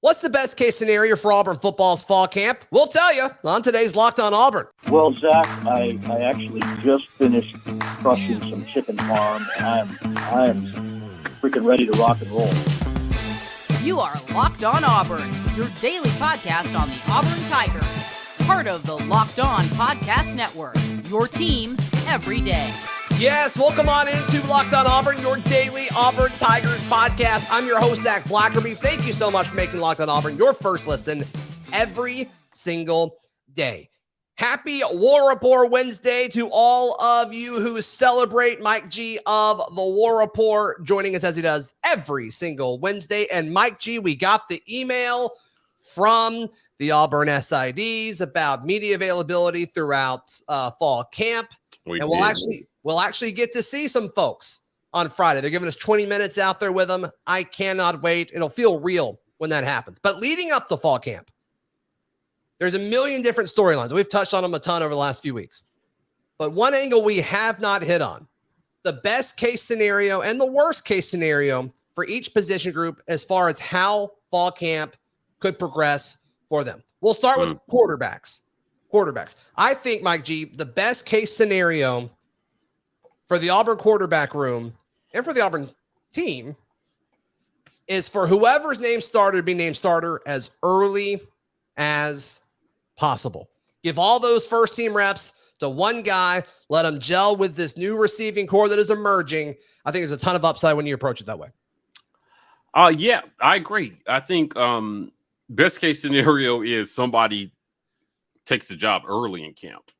What's the best case scenario for Auburn football's fall camp? We'll tell you on today's Locked On Auburn. Well, Zach, I actually just finished crushing some chicken farm. I am freaking ready to rock and roll. You are Locked On Auburn, your daily podcast on the Auburn Tigers. Part of the Locked On Podcast Network, your team every day. Yes, welcome on into Locked On Auburn, your daily Auburn Tigers podcast. I'm your host, Zach Blackerby. Thank you so much for making Locked On Auburn your first listen every single day. Happy War Rapport Wednesday to all of you who celebrate. Mike G of the War Rapport joining us as he does every single Wednesday. And Mike G, we got the email from the Auburn SIDs about media availability throughout fall camp. We'll actually get to see some folks on Friday. They're giving us 20 minutes out there with them. I cannot wait. It'll feel real when that happens. But leading up to fall camp, there's a million different storylines. We've touched on them a ton over the last few weeks. But one angle we have not hit on, the best case scenario and the worst case scenario for each position group as far as how fall camp could progress for them. We'll start with quarterbacks. I think, Mike G, the best case scenario for the Auburn quarterback room and for the Auburn team is for whoever's named starter to be named starter as early as possible. Give all those first team reps to one guy, let him gel with this new receiving core that is emerging. I think there's a ton of upside when you approach it that way. Yeah, I agree. I think best case scenario is somebody takes the job early in camp.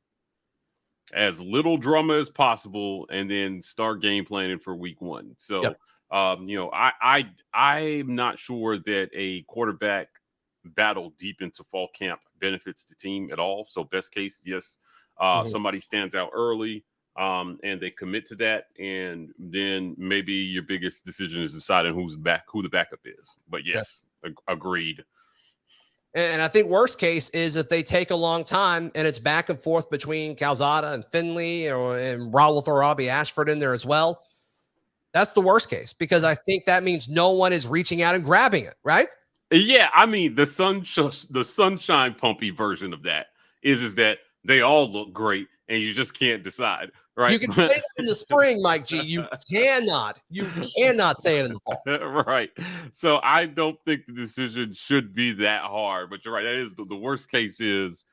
As little drama as possible, and then start game planning for week one. So, yep. I'm not sure that a quarterback battle deep into fall camp benefits the team at all. So, best case, yes, somebody stands out early, and they commit to that, and then maybe your biggest decision is deciding who the backup is. But yes. Agreed. And I think worst case is if they take a long time and it's back and forth between Calzada and Finley and Raul throw Robbie Ashford in there as well. That's the worst case because I think that means no one is reaching out and grabbing it, right? Yeah, I mean, the sunshine pumpy version of that is that they all look great and you just can't decide, right? You can say that in the spring, Mike G. You cannot say it in the fall. Right. So I don't think the decision should be that hard, but you're right. That is the worst case is,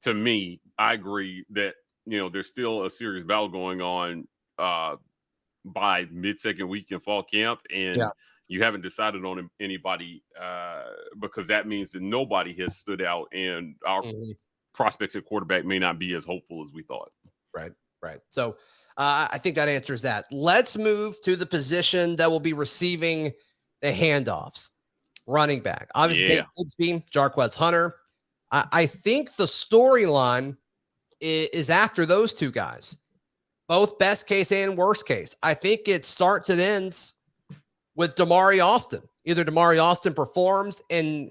to me, I agree that, there's still a serious battle going on by mid-second week in fall camp, and you haven't decided on anybody because that means that nobody has stood out, and our prospects at quarterback may not be as hopeful as we thought. Right. So I think that answers that. Let's move to the position that will be receiving the handoffs. Running back. Obviously, Bigsby, Jarquez Hunter. I think the storyline is after those two guys, both best case and worst case. I think it starts and ends with Damari Alston. Either Damari Alston performs and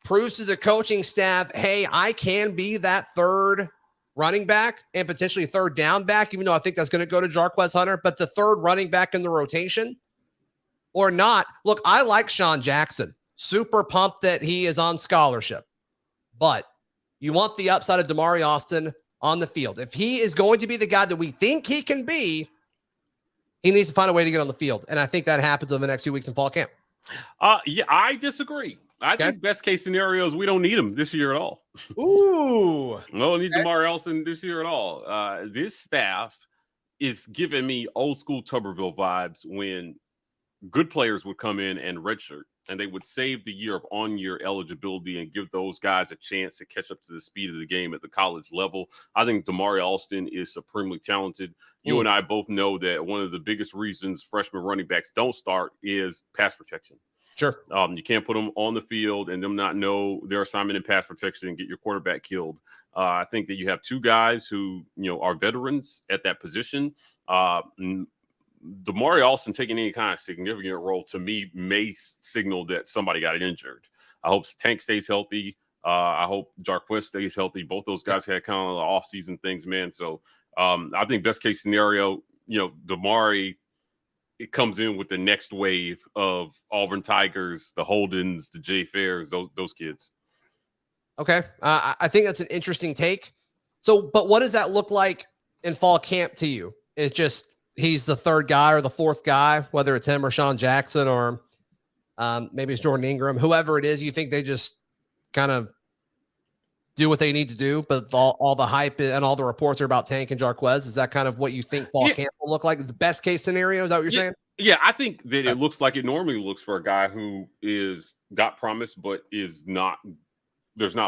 proves to the coaching staff, hey, I can be that third running back and potentially third down back, even though I think that's going to go to Jarquez Hunter, but the third running back in the rotation or not. Look, I like Sean Jackson. Super pumped that he is on scholarship, but you want the upside of Damari Alston on the field. If he is going to be the guy that we think he can be, he needs to find a way to get on the field. And I think that happens in the next 2 weeks in fall camp. Yeah, I disagree. I think best case scenario is we don't need him this year at all. Ooh. We don't need Damari Alston this year at all. This staff is giving me old school Tuberville vibes when good players would come in and redshirt, and they would save the year of on-year eligibility and give those guys a chance to catch up to the speed of the game at the college level. I think Damari Alston is supremely talented. You and I both know that one of the biggest reasons freshman running backs don't start is pass protection. Sure. You can't put them on the field and them not know their assignment in pass protection and get your quarterback killed. I think that you have two guys who, are veterans at that position. Damari Alston taking any kind of significant role, to me, may signal that somebody got injured. I hope Tank stays healthy. I hope Jarquez stays healthy. Both those guys had kind of off-season things, man. So I think best case scenario, Damari it comes in with the next wave of Auburn Tigers, the Holdens, the Jay Fairs, those kids. Okay. I think that's an interesting take. So, but what does that look like in fall camp to you? It's just he's the third guy or the fourth guy, whether it's him or Sean Jackson or maybe it's Jordan Ingram, whoever it is. You think they just kind of do what they need to do, but all the hype and all the reports are about Tank and Jarquez? Is that kind of what you think fall camp will look like? The best case scenario? Is that what you're saying? Yeah, I think that it looks like it normally looks for a guy who got promise, but there's not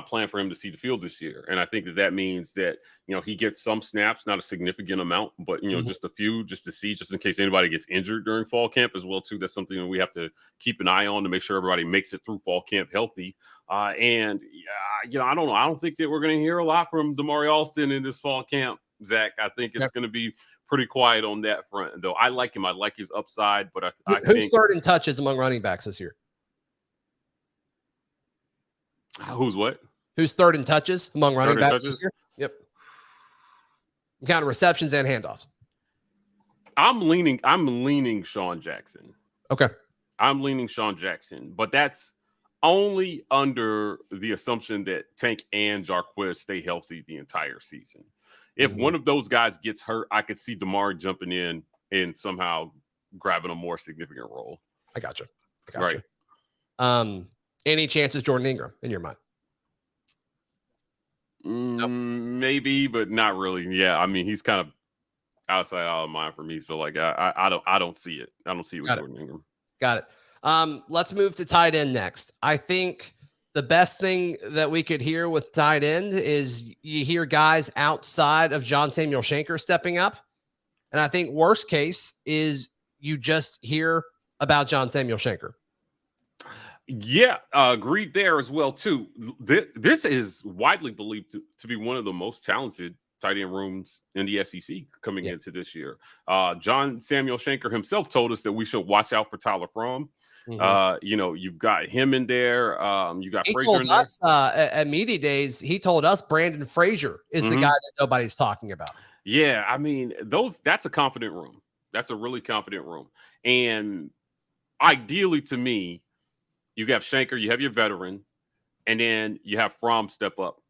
a plan for him to see the field this year. And I think that means that, he gets some snaps, not a significant amount, but, just a few, just to see, just in case anybody gets injured during fall camp as well, too. That's something that we have to keep an eye on to make sure everybody makes it through fall camp healthy. I don't know. I don't think that we're going to hear a lot from Damari Alston in this fall camp, Zach. I think it's going to be pretty quiet on that front, though. I like him. I like his upside, but I who's think third in touches among running backs this year? Who's what? Who's third in touches among running backs this year? Yep. I'm counting receptions and handoffs. I'm leaning Sean Jackson. Okay. I'm leaning Sean Jackson, but that's only under the assumption that Tank and Jarquez stay healthy the entire season. If one of those guys gets hurt, I could see Damari jumping in and somehow grabbing a more significant role. I got you. Any chances Jordan Ingram in your mind? Nope. Maybe, but not really. Yeah, I mean, he's kind of outside out of mind for me. So, like, I don't see it. I don't see it with Jordan Ingram. Got it. Let's move to tight end next. I think the best thing that we could hear with tight end is you hear guys outside of John Samuel Shanker stepping up. And I think worst case is you just hear about John Samuel Shanker. Yeah, agreed there as well, too. This is widely believed to be one of the most talented tight end rooms in the SEC coming into this year. John Samuel Shanker himself told us that we should watch out for Tyler Fromm. You've got him in there. You got Frazier in there. Us, at Media Days, he told us Brandon Frazier is the guy that nobody's talking about. Yeah, I mean, that's a confident room. That's a really confident room. And ideally, to me, you have Shanker, you have your veteran, and then you have Fromm step up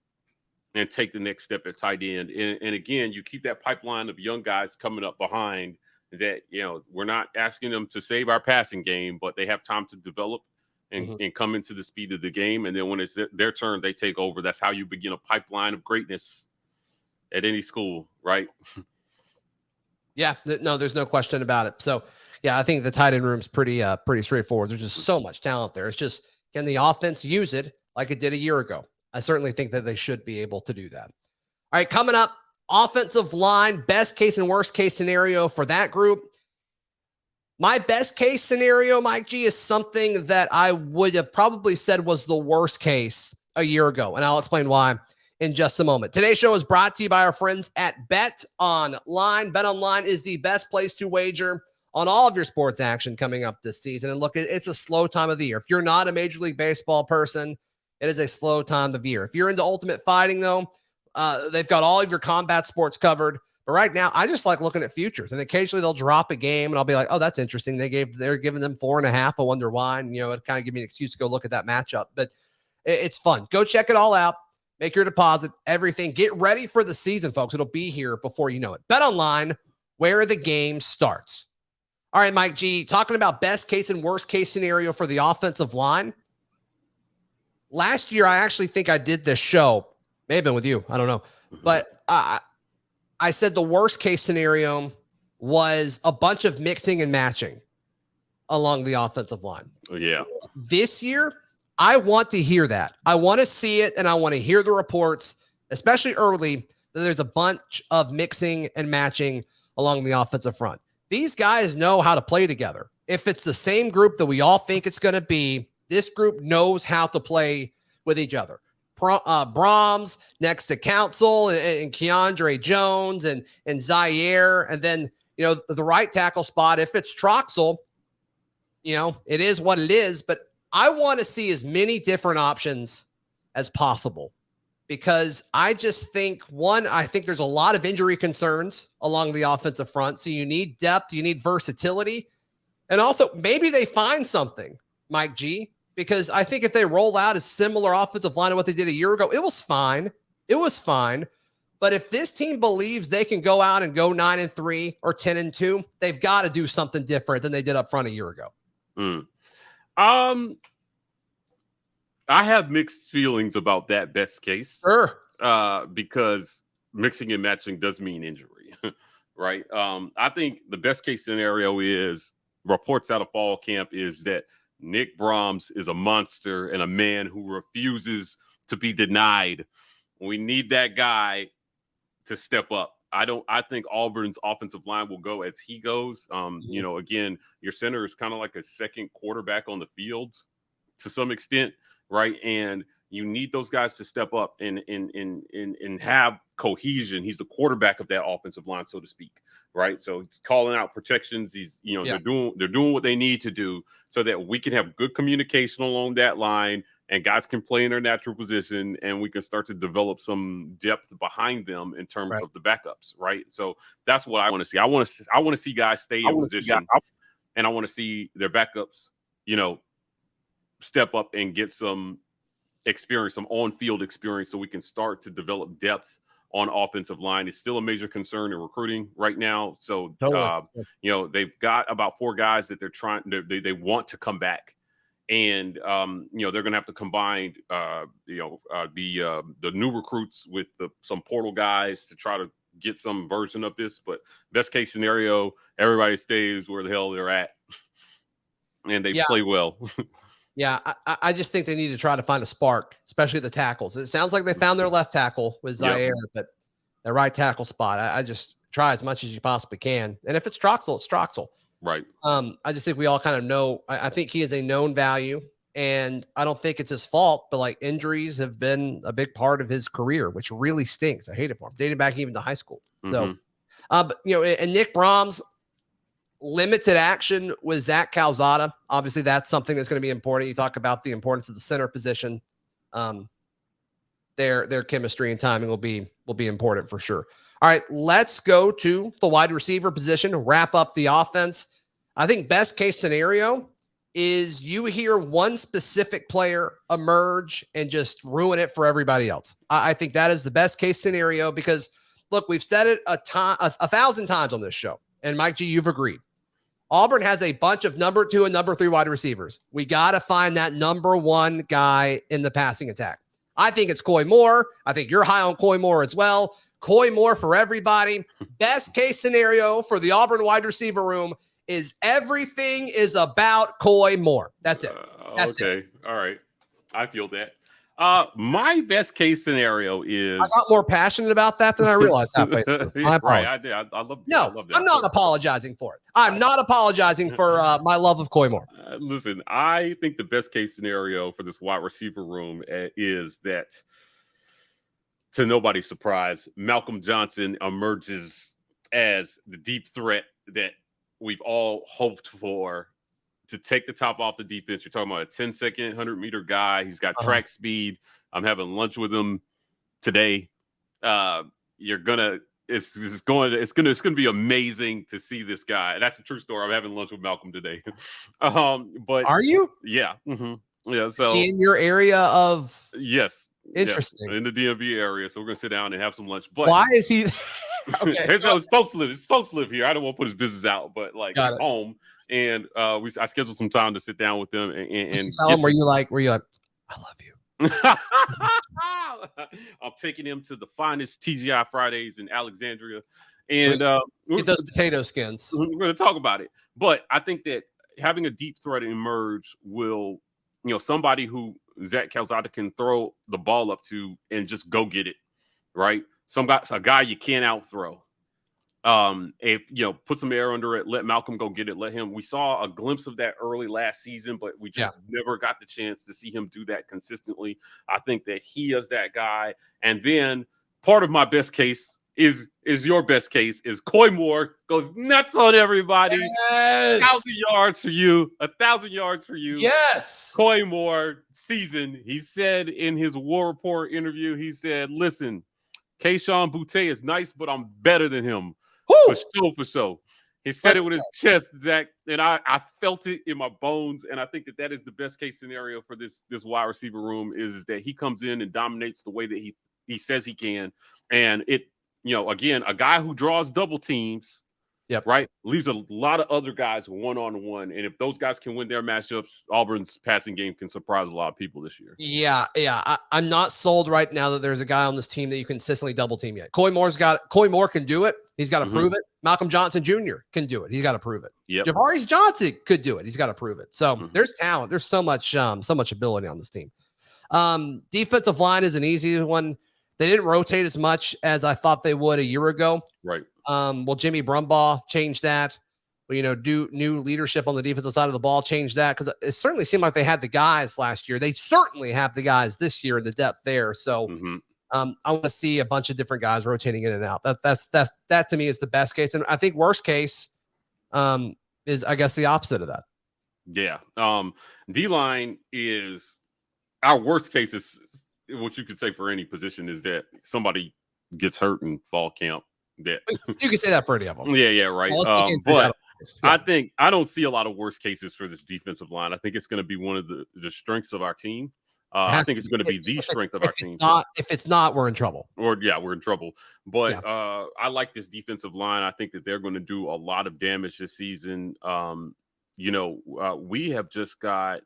and take the next step at tight end. And again, you keep that pipeline of young guys coming up behind that, we're not asking them to save our passing game, but they have time to develop and come into the speed of the game. And then when it's their turn, they take over. That's how you begin a pipeline of greatness at any school, right? Yeah, no, there's no question about it. So, yeah, I think the tight end room's pretty straightforward. There's just so much talent there. It's just, can the offense use it like it did a year ago? I certainly think that they should be able to do that. All right, coming up, offensive line, best case and worst case scenario for that group. My best case scenario, Mike G, is something that I would have probably said was the worst case a year ago, and I'll explain why in just a moment. Today's show is brought to you by our friends at Bet Online. Bet Online is the best place to wager on all of your sports action coming up this season. And look, it's a slow time of the year. If you're not a Major League Baseball person, it is a slow time of year. If you're into ultimate fighting, though, they've got all of your combat sports covered. But right now, I just like looking at futures. And occasionally they'll drop a game, and I'll be like, oh, that's interesting. They're giving them 4.5. I wonder why. And, it kind of give me an excuse to go look at that matchup. But it's fun. Go check it all out. Make your deposit, everything. Get ready for the season, folks. It'll be here before you know it. Bet Online, where the game starts. All right, Mike G, talking about best case and worst case scenario for the offensive line. Last year, I actually think I did this show. May have been with you. I don't know. But I said the worst case scenario was a bunch of mixing and matching along the offensive line. Oh, yeah. This year, I want to hear that. I want to see it, and I want to hear the reports, especially early, that there's a bunch of mixing and matching along the offensive front. These guys know how to play together. If it's the same group that we all think it's going to be, this group knows how to play with each other. Brahms next to Council and Keandre Jones and Zaire. And then, the right tackle spot, if it's Troxel, it is what it is. But I want to see as many different options as possible because I just think, I think there's a lot of injury concerns along the offensive front. So you need depth, you need versatility. And also, maybe they find something, Mike G, because I think if they roll out a similar offensive line to what they did a year ago, it was fine. It was fine. But if this team believes they can go out and go 9-3 or 10-2, they've got to do something different than they did up front a year ago. I have mixed feelings about that best case. Sure. Because mixing and matching does mean injury, right? I think the best case scenario is reports out of fall camp is that Nick Brahms is a monster and a man who refuses to be denied. We need that guy to step up. I think Auburn's offensive line will go as he goes. You know, again, your center is kind of like a second quarterback on the field to some extent, right? And you need those guys to step up and have cohesion. He's the quarterback of that offensive line, so to speak, right? So he's calling out protections. He's, you know, they're doing what they need to do so that we can have good communication along that line and guys can play in their natural position and we can start to develop some depth behind them in terms of the backups, right? So that's what I want to see. I want to see guys stay in position and I want to see their backups, you know, step up and get some experience, some on-field experience, so we can start to develop depth on offensive line. It's still a major concern in recruiting right now. So, you know, they've got about 4 guys that they're trying, they want to come back. And, you know, they're going to have to combine, the new recruits with some portal guys to try to get some version of this. But best case scenario, everybody stays where the hell they're at and they play well. Yeah, I just think they need to try to find a spark, especially the tackles. It sounds like they found their left tackle with Zaire, but the right tackle spot, I just try as much as you possibly can. And if it's Troxel, it's Troxel. Right. I just think we all kind of know. I think he is a known value, and I don't think it's his fault, but like injuries have been a big part of his career, which really stinks. I hate it for him, dating back even to high school. So, but, you know, and Nick Brahms, limited action with Zach Calzada. Obviously, that's something that's going to be important. You talk about the importance of the center position. Their chemistry and timing will be important for sure. All right, let's go to the wide receiver position, wrap up the offense. I think best case scenario is you hear one specific player emerge and just ruin it for everybody else. I think that is the best case scenario because, look, we've said it 1,000 times on this show, and Mike G, you've agreed. Auburn has a bunch of number 2 and number 3 wide receivers. We got to find that number 1 guy in the passing attack. I think it's Koy Moore. I think you're high on Koy Moore as well. Koy Moore for everybody. Best case scenario for the Auburn wide receiver room is everything is about Koy Moore. That's it. That's okay. it. All right. I feel that. My best case scenario is... I got more passionate about that than I realized halfway through. Right, I did. I love that. No, I love that. I'm not apologizing for it. I'm not apologizing for my love of Koy Moore. Listen, I think the best case scenario for this wide receiver room is that, to nobody's surprise, Malcolm Johnson emerges as the deep threat that we've all hoped for to take the top off the defense. You're talking about a 10-second, 100-meter guy. He's got track speed. I'm having lunch with him today. It's gonna be amazing to see this guy. That's a true story. I'm having lunch with Malcolm today. But are you? Yeah. Mm-hmm. Yeah. So in your area of interesting in the DMV area. So we're gonna sit down and have some lunch. But why is he? Okay. His folks live here. I don't want to put his business out, but like he's home. And I scheduled some time to sit down with them and tell him were you like, I love you. I'm taking him to the finest TGI Fridays in Alexandria. And get those potato skins. We're going to talk about it. But I think that having a deep threat emerge will, you know, somebody who Zach Calzada can throw the ball up to and just go get it, right? A guy you can't out throw. If you know, put some air under it, let Malcolm go get it. We saw a glimpse of that early last season, but we just never got the chance to see him do that consistently. I think that he is that guy. And then part of my best case is your best case is Koy Moore goes nuts on everybody. Yes. 1,000 yards for you. 1,000 yards for you. Yes. Koy Moore season. He said in his War Rapport interview, he said, listen, Keyshawn Boutte is nice, but I'm better than him. Woo! For sure. He said it with his chest, Zach, and I felt it in my bones. And I think that is the best case scenario for this wide receiver room is that he comes in and dominates the way that he says he can. And it, again, a guy who draws double teams, right, leaves a lot of other guys one-on-one. And if those guys can win their matchups, Auburn's passing game can surprise a lot of people this year. Yeah. I'm not sold right now that there's a guy on this team that you consistently double team yet. Koy Moore can do it. He's got to prove it. Malcolm Johnson Jr. can do it. He's got to prove it. Yep. Javaris Johnson could do it. He's got to prove it. So there's talent. There's so much ability on this team. Defensive line is an easy one. They didn't rotate as much as I thought they would a year ago. Right. Well, Jimmy Brumbaugh changed that. Do new leadership on the defensive side of the ball change that? Because it certainly seemed like they had the guys last year. They certainly have the guys this year in the depth there. So I want to see a bunch of different guys rotating in and out. That to me is the best case. And I think worst case is, I guess, the opposite of that. Yeah. D-line is our worst case is what you could say for any position is that somebody gets hurt in fall camp. That you can say that for any of them. Yeah, right. But I don't see a lot of worst cases for this defensive line. I think it's going to be one of the strengths of our team. I think it's going to be the strength of our team. If it's not, we're in trouble. We're in trouble. But I like this defensive line. I think that they're going to do a lot of damage this season. We have just got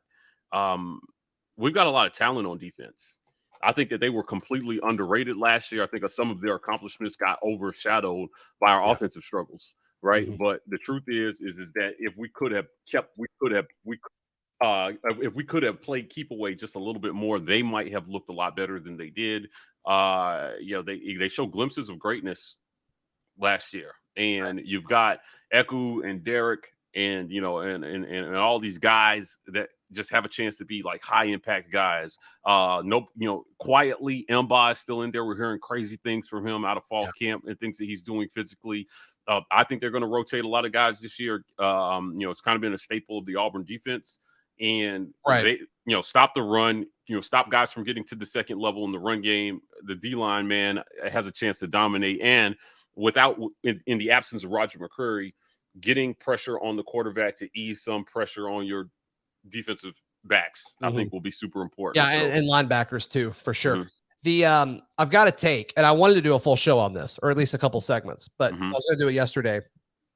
we've got a lot of talent on defense. I think that they were completely underrated last year. I think some of their accomplishments got overshadowed by our offensive struggles, right? But the truth is that if we could have if we could have played keep away just a little bit more, they might have looked a lot better than they did. They show glimpses of greatness last year, and you've got Eku and Derick and and all these guys that just have a chance to be like high impact guys. Quietly, Mba is still in there. We're hearing crazy things from him out of fall camp and things that he's doing physically. I think they're going to rotate a lot of guys this year. It's kind of been a staple of the Auburn defense, and they, stop the run, stop guys from getting to the second level in the run game. The D-line, man, has a chance to dominate. And without, in the absence of Roger McCreary, getting pressure on the quarterback to ease some pressure on your defensive backs, I think will be super important. Yeah, and linebackers too, for sure. I've got a take, and I wanted to do a full show on this, or at least a couple segments, but I was going to do it yesterday,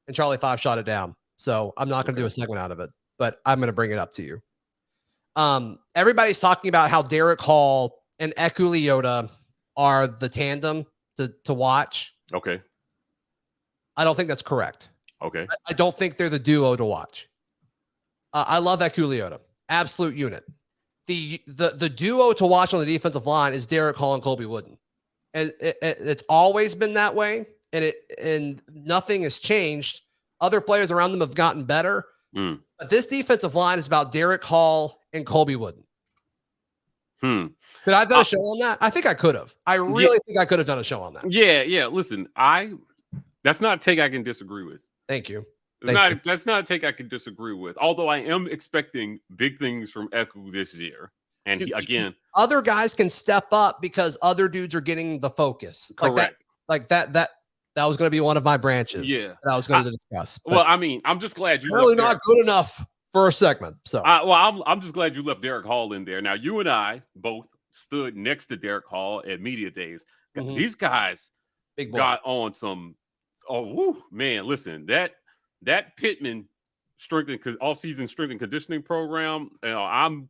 and Charlie 5 shot it down. So I'm not going to do a segment out of it, but I'm going to bring it up to you. Everybody's talking about how Derick Hall and Eku Leota are the tandem to watch. Okay. I don't think that's correct. Okay. I don't think they're the duo to watch. I love Eku Leota. Absolute unit. The duo to watch on the defensive line is Derick Hall and Colby Wooden. And it's always been that way, and nothing has changed. Other players around them have gotten better. But this defensive line is about Derick Hall and Colby Wooden. Could I have done a show on that? I think I could have. I really think I could have done a show on that. Yeah. Listen, that's not a take I can disagree with. Thank you. That's not a take I can disagree with. Although I am expecting big things from Eku this year. And other guys can step up because other dudes are getting the focus. Correct. That was going to be one of my branches. Yeah. That I was going to discuss. Well, I mean, I'm just glad you really not good enough for a segment. So, I'm just glad you left Derick Hall in there. Now, you and I both stood next to Derick Hall at media days. These guys got on some. Man, listen, that Pittman off-season strength and conditioning program. I'm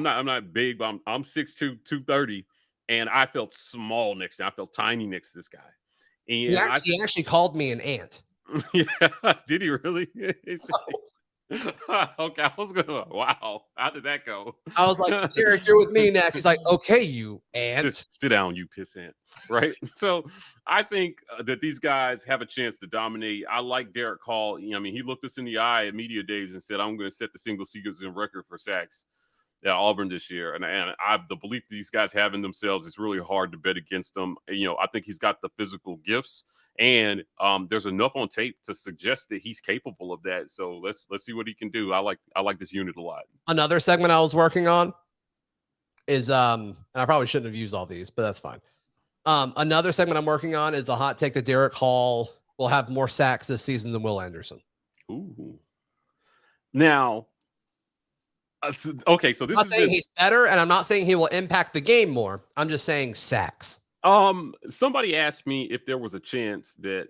not big, but I'm 6'2", 230, and I felt small next to him. I felt tiny next to this guy. And he actually called me an ant. Yeah, did he really? Okay, I was going, wow, how did that go? I was like, Derick, you're with me next. He's like, okay, you ant. Just sit down, you piss ant. Right? So I think that these guys have a chance to dominate. I like Derick Hall. I mean, he looked us in the eye at media days and said, I'm going to set the single season record for sacks at Auburn this year. And the belief these guys have in themselves, it's really hard to bet against them. I think he's got the physical gifts. And there's enough on tape to suggest that he's capable of that. So let's see what he can do. I like this unit a lot. Another segment I was working on is and I probably shouldn't have used all these, but that's fine. Another segment I'm working on is a hot take that Derick Hall will have more sacks this season than Will Anderson. Ooh. Now, okay, so this I'm not saying he's better, and I'm not saying he will impact the game more. I'm just saying sacks. Somebody asked me if there was a chance that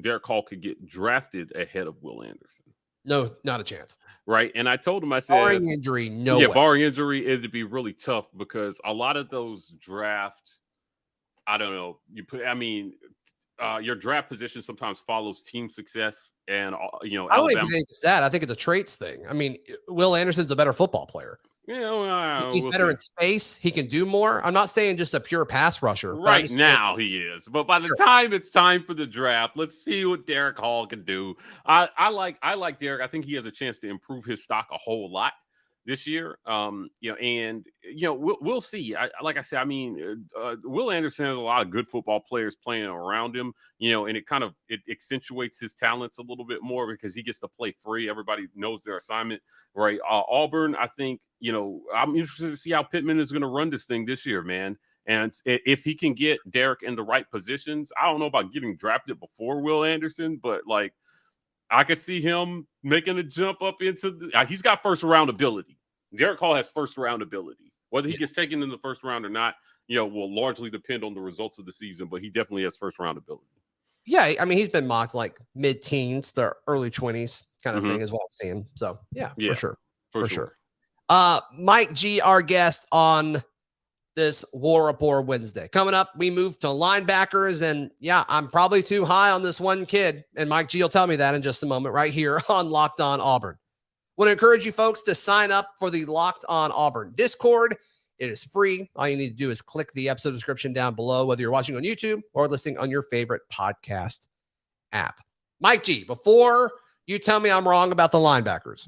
Derick Hall could get drafted ahead of Will Anderson. No, not a chance. Right. And I told him, I said, barring injury, no way. Barring injury, it'd be really tough because a lot of those draft, I don't know, your draft position sometimes follows team success. And, I don't even think it's that. I think it's a traits thing. I mean, Will Anderson's a better football player. Yeah, he's better in space. He can do more. I'm not saying just a pure pass rusher. Right now he is. But by the time it's time for the draft, let's see what Derick Hall can do. I like Derick. I think he has a chance to improve his stock a whole lot this year. We'll see. Like I said, Will Anderson has a lot of good football players playing around him, and it accentuates his talents a little bit more because he gets to play free. Everybody knows their assignment, right? Auburn, I think, I'm interested to see how Pittman is going to run this thing this year, man. And if he can get Derick in the right positions, I don't know about getting drafted before Will Anderson, but I could see him making a jump up into he's got first round ability. Derick Hall has first round ability. Whether he gets taken in the first round or not, will largely depend on the results of the season, but he definitely has first round ability. Yeah, he's been mocked like mid-teens to early 20s kind of thing is what I'm seeing. So, for sure. For sure. Mike G, our guest on this War Rapport Wednesday. Coming up, we move to linebackers, and I'm probably too high on this one kid, and Mike G will tell me that in just a moment right here on Locked On Auburn. Want to encourage you folks to sign up for the Locked On Auburn Discord. It is free. All you need to do is click the episode description down below, whether you're watching on YouTube or listening on your favorite podcast app. Mike G, before you tell me I'm wrong about the linebackers,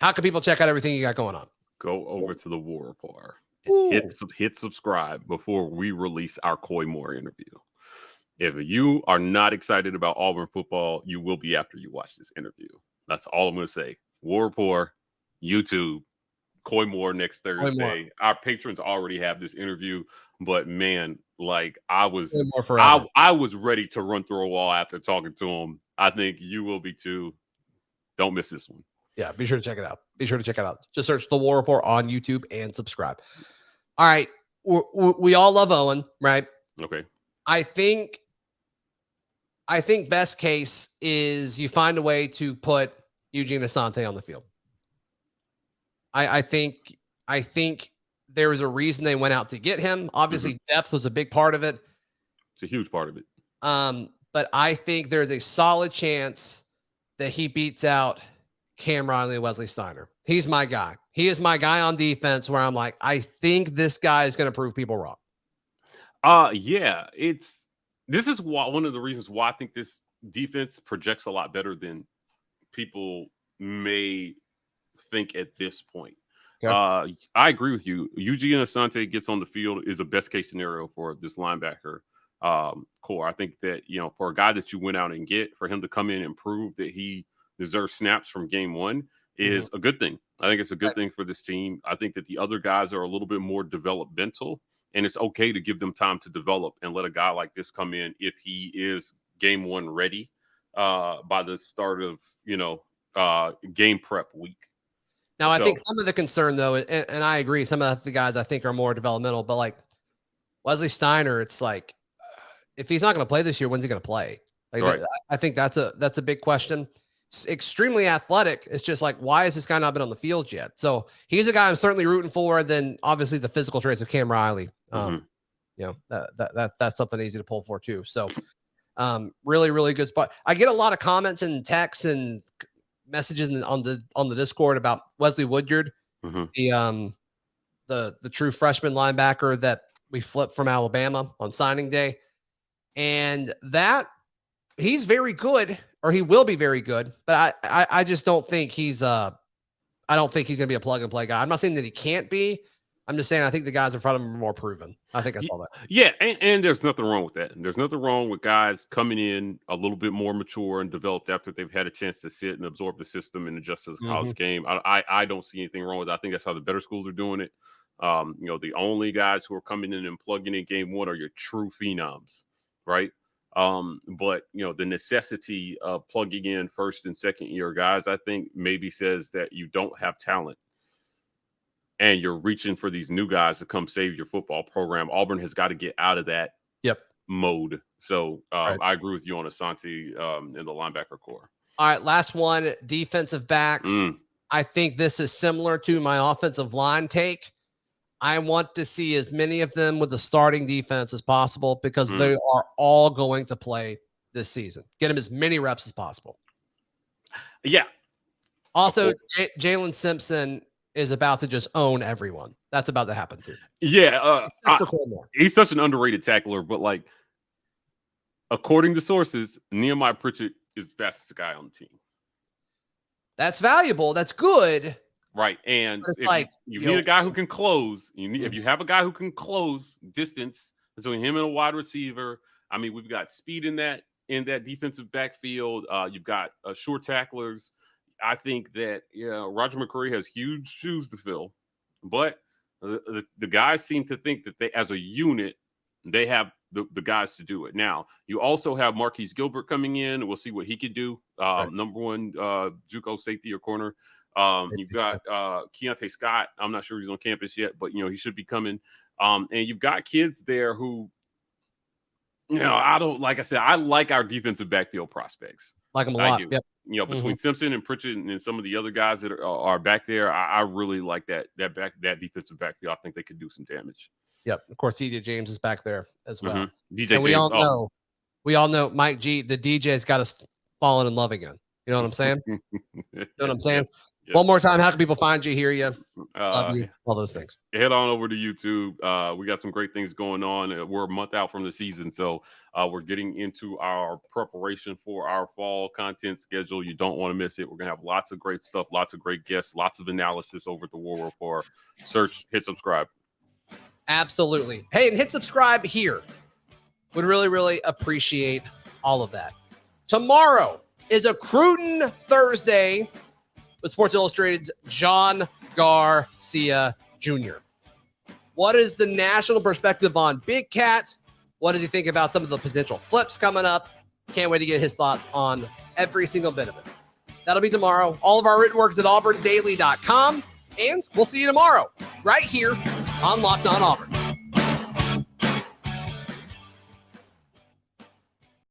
how can people check out everything you got going on? Go over to the War Rapport. Hit subscribe before we release our Koy Moore interview. If you are not excited about Auburn football, you will be after you watch this interview. That's all I'm going to say. War Rapport, YouTube, Koy Moore next Thursday. Our patrons already have this interview, but man, I was ready to run through a wall after talking to him. I think you will be too. Don't miss this one. Yeah, be sure to check it out. Just search the War Rapport on YouTube and subscribe. All right. We all love Owen, right? Okay. I think best case is you find a way to put Eugene Asante on the field. I think there was a reason they went out to get him. Obviously, depth was a big part of it. It's a huge part of it. But I think there's a solid chance that he beats out Cam Riley and Wesley Steiner. He's my guy. He is my guy on defense where I'm like, I think this guy is going to prove people wrong. This is one of the reasons why I think this defense projects a lot better than people may think at this point. Okay. I agree with you. Eugene Asante gets on the field is a best case scenario for this linebacker core. I think that, for a guy that you went out and get, for him to come in and prove that he deserves snaps from game one is a good thing. I think it's a good thing for this team. I think that the other guys are a little bit more developmental, and it's okay to give them time to develop and let a guy like this come in if he is game one ready by the start of, game prep week. Now, I think some of the concern, though, and I agree, some of the guys I think are more developmental, but like Wesley Steiner, it's like, if he's not going to play this year, when's he going to play? Right. I think that's a big question. It's extremely athletic. It's just like, why has this guy not been on the field yet? So he's a guy I'm certainly rooting for. Then obviously the physical traits of Cam Riley, that's something easy to pull for too. So really, really good spot. I get a lot of comments and texts and messages on the Discord about Wesley Woodyard, the true freshman linebacker that we flipped from Alabama on signing day. And that he's very good, or he will be very good, but I just don't think he's I don't think he's gonna be a plug and play guy. I'm not saying that he can't be. I'm just saying I think the guys in front of him are more proven. I think that's all that. Yeah, and there's nothing wrong with that. There's nothing wrong with guys coming in a little bit more mature and developed after they've had a chance to sit and absorb the system and adjust to the college game. I don't see anything wrong with that. I think that's how the better schools are doing it. The only guys who are coming in and plugging in game one are your true phenoms, right? But, the necessity of plugging in first and second year guys, I think maybe says that you don't have talent and you're reaching for these new guys to come save your football program. Auburn has got to get out of that mode. So right. I agree with you on Asante in the linebacker core. All right, last one, defensive backs. I think this is similar to my offensive line take. I want to see as many of them with the starting defense as possible because they are all going to play this season. Get them as many reps as possible. Yeah. Also, Jalen Simpson is about to just own everyone. That's about to happen too. Yeah. Except for Koy Moore. He's such an underrated tackler, but according to sources, Nehemiah Pritchett is the fastest guy on the team. That's valuable. That's good. Right. And it's you need a guy who can close. If you have a guy who can close distance between him and a wide receiver, I mean, we've got speed in that defensive backfield. You've got short tacklers. I think that Roger McCreary has huge shoes to fill, but the guys seem to think that they, as a unit, they have the guys to do it. Now, you also have Marquise Gilbert coming in. We'll see what he can do. Right. Number one JUCO safety or corner. You've got Keontae Scott. I'm not sure he's on campus yet, but he should be coming. And you've got kids there who, I like our defensive backfield prospects. Like them a lot. Yep. Between Simpson and Pritchett and some of the other guys that are back there, I really like that defensive backfield. I think they could do some damage. Yep. Of course, DJ James is back there as well. DJ and James. We all know Mike G, the DJ's got us falling in love again. You know what I'm saying? Yes. One more time, how can people find you, hear you, love you, all those things? Head on over to YouTube. We got some great things going on. We're a month out from the season, so we're getting into our preparation for our fall content schedule. You don't want to miss it. We're going to have lots of great stuff, lots of great guests, lots of analysis over at the War Rapport. Search, hit subscribe. Absolutely. Hey, and hit subscribe here. Would really, really appreciate all of that. Tomorrow is a Cruton Thursday with Sports Illustrated's John Garcia Jr. What is the national perspective on Big Cat? What does he think about some of the potential flips coming up? Can't wait to get his thoughts on every single bit of it. That'll be tomorrow. All of our written works at auburndaily.com. And we'll see you tomorrow right here on Locked On Auburn.